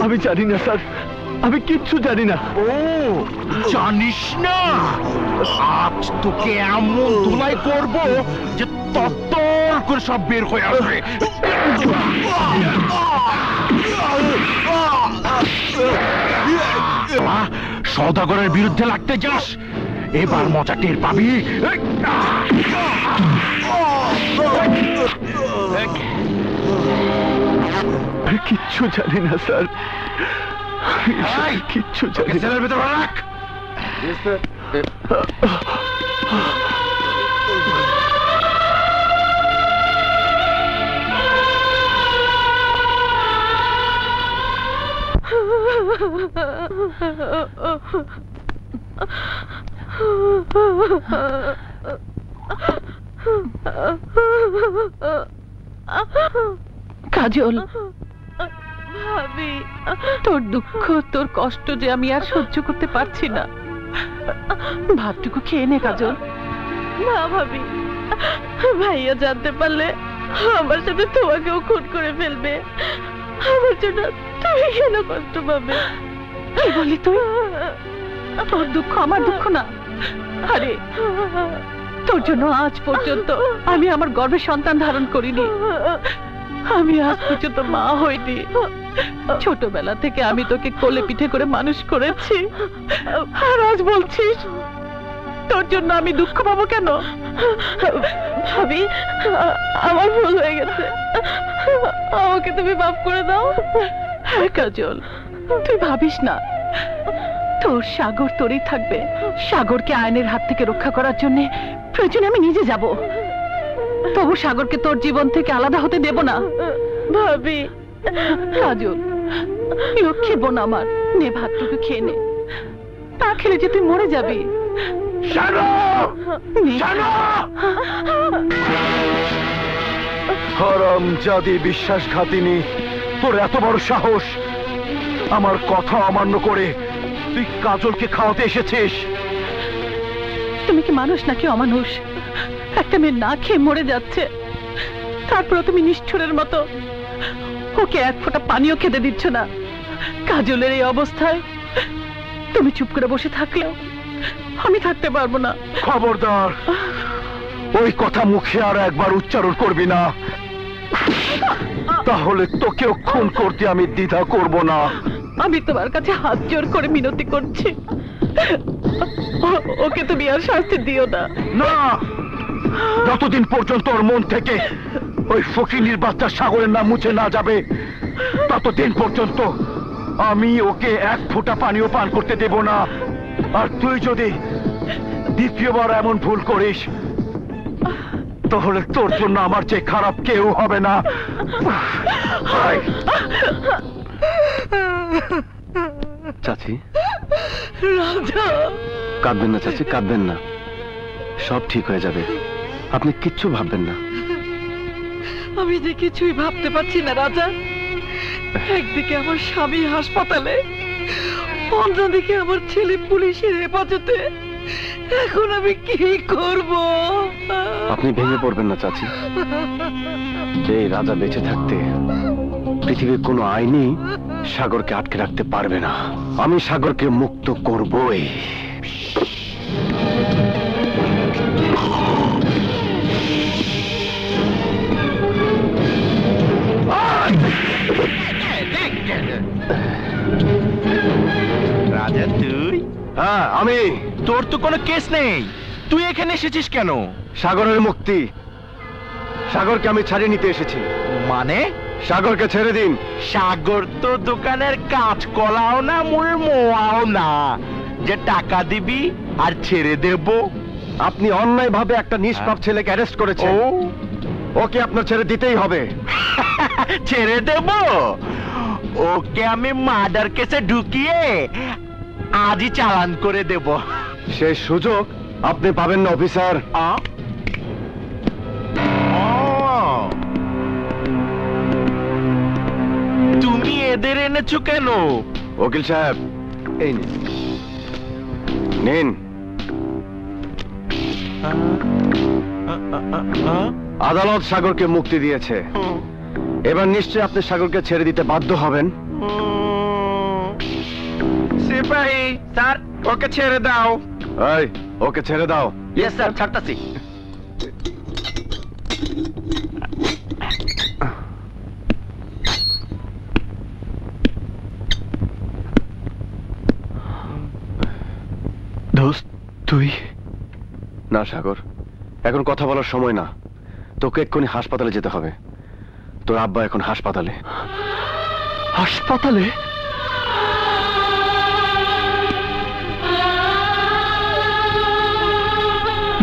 আমি জানি না স্যার, আমি কিচ্ছু জানি না। ও জানিস না? আজ তোকে এমন ধুলাই করব যে তত্তর করে সব বের হয়ে আসবে। সওদাগরের বিরুদ্ধে লাগতে যাস, এবার মজা টের পাবি। কিচ্ছু জানি না স্যার, কিচ্ছু জানি না। সেলের ভেতরে রাখ। কাজল, ভাবি, তোর দুঃখ, তোর কষ্ট যে আমি আর সহ্য করতে পারছি না। ভাবটুকু খেয়ে নে কাজল। না ভাবি, ভাইয়া জানতে পারলে আমার সাথে তোমাকেও খুন করে ফেলবে। আমার জন্য তুমি কেন কষ্ট পাবে? কি বলি তুই? তোর দুঃখ আমার দুঃখ না। আরে তোর জন্য আজ পর্যন্ত আমি আমার গর্ভে সন্তান ধারণ করিনি, আমি আজ পর্যন্ত মা হইনি। ছোটবেলা থেকে আমি তোকে কোলে পিঠে করে মানুষ করেছি, আর আজ বলছিস তোর জন্য আমি দুঃখ পাবো কেন? ভাবি, আমার ভুল হয়ে গেছে, আমাকে তুমি মাফ করে দাও। হ্যাঁ কাজল, তুই ভাবিস না, তোর সাগর তোরই থাকবে। সাগরকে আইনের হাত থেকে রক্ষা করার জন্য প্রয়োজনে আমি নিজে যাব, তবু সাগরকে তোর জীবন থেকে আলাদা হতে দেব না। ভাবি, কাজল, লক্ষ্মী বোন আমার, নে ভাতটুকু খেয়ে নে, তা খেলে যে তুই মরে যাবি। হারামজাদি বিশ্বাসঘাতিনী, তোর এত বড় সাহস! আমার কথা অমান্য করে তুই কাজলকে খাওয়াতে এসেছিস? তুমি কি মানুষ নাকি অমানুষ? একটা মেয়ে না খেয়ে মরে যাচ্ছে, তারপর তুমি নিষ্ঠুরের মতো ওকে এক ফোঁটা পানিও খেতে দিচ্ছ না। কাজলের এই অবস্থায় তুমি চুপ করে বসে থাকলেও আমি থাকতে পারবো না। খবরদার, ওই কথা মুখে আর একবার উচ্চারণ করবি না, তাহলে তোকেও খুন করতে আমি দ্বিধা করব না। আমি তোমার কাছে হাত জোর করে মিনতি করছি, ওকে তুমি আর শাস্তি দিও না। না, যতদিন পর্যন্ত ওর মন থেকে ওই ফকিনীর বাচ্চা সাগরের নাম মুছে না যাবে, ততদিন পর্যন্ত আমি ওকে এক ফোঁটা পানিও পান করতে দেব না। আর তুই যদি দ্বিতীয়বার এমন ভুল করিস, তাহলে তোর জন্য আমার চেয়ে খারাপ কেউ হবে না। চাচি, রাজা, কাঁদবেন না চাচি, কাঁদবেন না, সব ঠিক হয়ে যাবে, আপনি কিচ্ছু ভাববেন না। আমি যে কিছুই ভাবতে পারছি না রাজা। একদিকে আমার স্বামী হাসপাতালে, অন্যদিকে আমার ছেলে পুলিশের হেফাজতে, এখন আমি কি করব? আপনি ভেঙে পড়বেন না চাচি, এই রাজা বেঁচে থাকতে পৃথিবীর কোনো আইনই সাগরকে আটকে রাখতে পারবে না। আমি সাগরকে মুক্ত করবই। রাজা তুই? হ্যাঁ আমি। তোর তো কোনো কেস নেই, তুই এখানে এসেছিস কেন? সাগরের মুক্তি, সাগরকে আমি ছাড়িয়ে নিতে এসেছি। মানে? সাগরকে ছেড়ে দিন। সাগর তো দোকানের কাঁচকলাও না, মূল মোয়াও না যে টাকা দিবি আর ছেড়ে দেব। আপনি অন্যায় ভাবে একটা নিষ্পাপ ছেলেকে অ্যারেস্ট করেছেন, ওকে আপনার ছেড়ে দিতেই হবে। ছেড়ে দেব? ওকে আমি মার্ডার কেসে ঢুকিয়ে আজই চালান করে দেব। সেই সুযোগ আপনি পাবেন না অফিসার। তুমি এদের এনেছো কেন? উকিল সাহেব, এই নিন। আদালত সাগরকে মুক্তি দিয়েছে, এবার নিশ্চয়ই আপনি সাগরকে ছেড়ে দিতে বাধ্য হবেন। সিপাহী স্যার, ওকে ছেড়ে দাও। এই, ওকে ছেড়ে দাও। ইয়েস স্যার, ছাড়তাছি। দোস্ত, তুই? না সাগর, এখন কথা বলার সময় না। তোকে এক্ষুনি হাসপাতালে যেতে হবে। তোর আব্বা এখন হাসপাতালে। হাসপাতালে?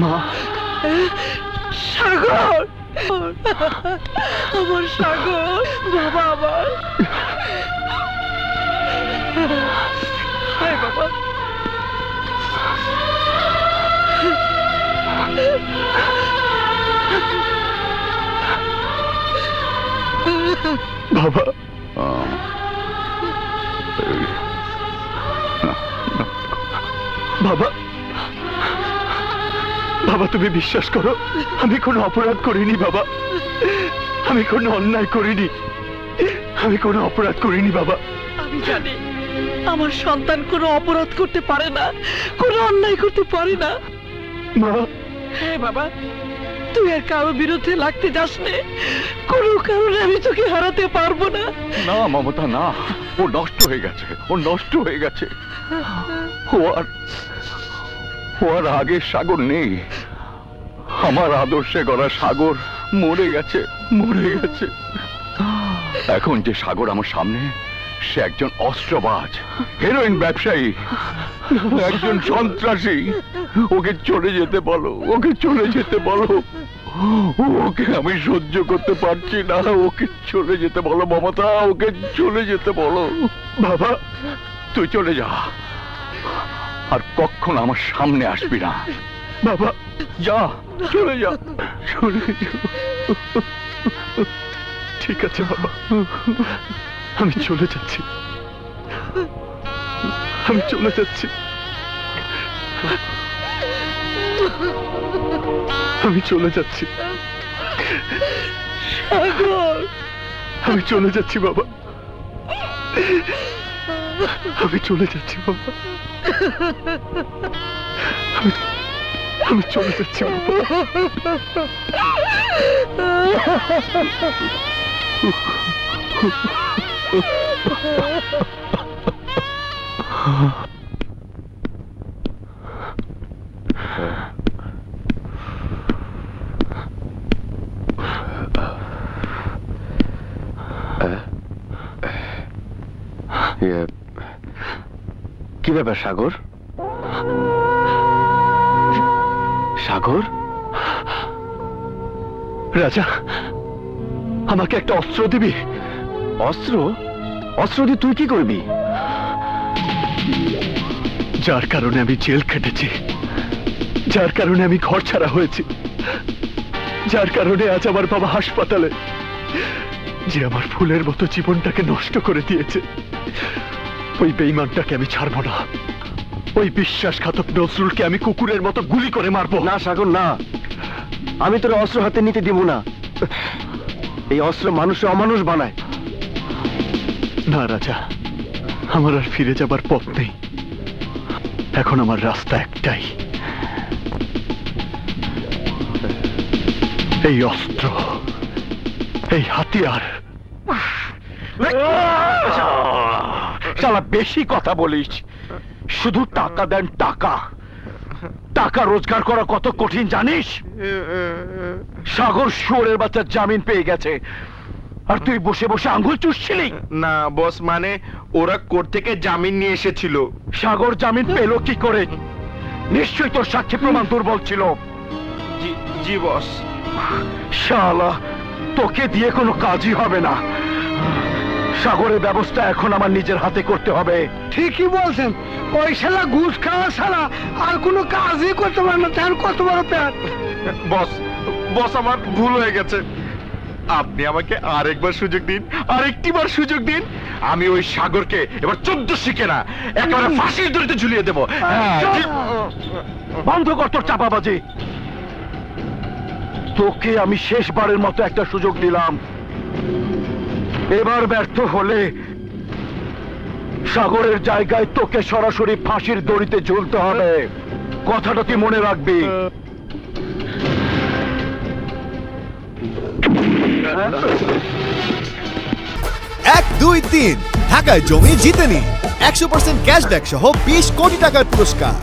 মা, সাগর, আমার সাগর, বাবা আমার। হায় বাবা। বাবা, বাবা, বাবা, তুমি বিশ্বাস করো, আমি কোনো অপরাধ করিনি বাবা। আমি কোনো অন্যায় করিনি, আমি কোনো অপরাধ করিনি বাবা। আমি জানি আমার সন্তান কোনো অপরাধ করতে পারে না, কোনো অন্যায় করতে পারে না। মা, হ্যাঁ বাবা, তুই আর কারো বিরুদ্ধে লাগতে যাস নে। কোনো কারণে আমি তোকে হারাতে পারবো না। না মমতা, না, ও নষ্ট হয়ে গেছে, ও নষ্ট হয়ে গেছে। ও আর আগের সাগর নেই। আমার আদর্শে গড়া সাগর মরে গেছে, মরে গেছে। এখন যে সাগর আমার সামনে, সে একজন অস্ত্রবাজ, হেরোইন ব্যবসায়ী, একজন সন্ত্রাসী। ওকে চলে যেতে বলো, ওকে চলে যেতে বলো। ওকে আমি সহ্য করতে পারছি না, ওকে চলে যেতে বলো মমতা, ওকে চলে যেতে বলো। বাবা, তুই চলে যা, আর কখনো আমার সামনে আসবি না। বাবা, যা, চলে যা, চলে যা। ঠিক আছে বাবা, আমি চলে যাচ্ছি, আমি চলে যাচ্ছি, আমি চলে যাচ্ছি, আমি চলে যাচ্ছি বাবা, আমি চলে যাচ্ছি বাবা, আমি চলে যাচ্ছি বাবা। কি ব্যাপার সাগর? সাগর? রাজা, আমাকে একটা অস্ত্র দিবি? অস্ত্র? অস্ত্র দিয়ে তুই কি করবি? যার কারণে আমি জেল খেটেছি, যার কারণে আমি ঘর ছাড়া হয়েছি, যার কারণে আজ আমার বাবা হাসপাতালে, যে আমার ফুলের মতো জীবনটাকে নষ্ট করে দিয়েছে, ওই বেঈমানটাকে আমি ছাড়বো না। ওই বিশ্বাসঘাতক নজরুলকে আমি কুকুরের মতো গুলি করে মারবো। না সাগর, না, আমি তোর অস্ত্র হাতে নিতে দিব না। এই অস্ত্র মানুষের অমানুষ বানায়। না রাজা, আমার আর ফিরে যাবার পথ নেই। এখন আমার রাস্তা একটাই, এই অস্ত্র, এই হাতিয়ার। শালা বেশি কথা বলিস। শুধু টাকা দেন, টাকা। টাকা রোজগার করা কত কঠিন জানিস? সাগর শুয়োরের বাচ্চা জামিন পেয়ে গেছে, আর তুই বসে বসে আঙ্গুল চুষছিলি। না বস, মানে ওরা কোর্ট থেকে জামিন নিয়ে এসেছিল। সাগর জামিন পেল কি করে? নিশ্চয়ই তোর সাক্ষী প্রমাণ দুর্বল ছিল। জি বস। শালা, তোকে দিয়ে কোনো কাজই হবে না। সাগরের ব্যবস্থা এখন আমার নিজের হাতে করতে হবে। ঠিকই বলছেন, ওই শালা ঘুষ খাওয়া ছাড়া আর কোনো কাজই করতে পারে না। তার কত বড় পেট। বস, বস আমার ভুল হয়ে গেছে। আপনি আমাকে আরেকবার সুযোগ দিন, আরেকটিবার সুযোগ দিন। আমি ওই সাগরকে এবার 14 শিখে না, একেবারে ফাঁসির দড়িতে ঝুলিয়ে দেবো। বন্ধ কর তোর চাপাবাজি। তোকে আমি শেষবারের মতো একটা সুযোগ দিলাম। এবার ব্যর্থ হলে সাগরের জায়গায় তোকে সরাসরি ফাঁসির দড়িতে ঝুলতে হবে। কথাটা তুই মনে রাখবি। 1, 2, 3 ঢাকায় জমি জিতে নিন 100% ক্যাশব্যাক সহ 20 কোটি টাকার পুরস্কার।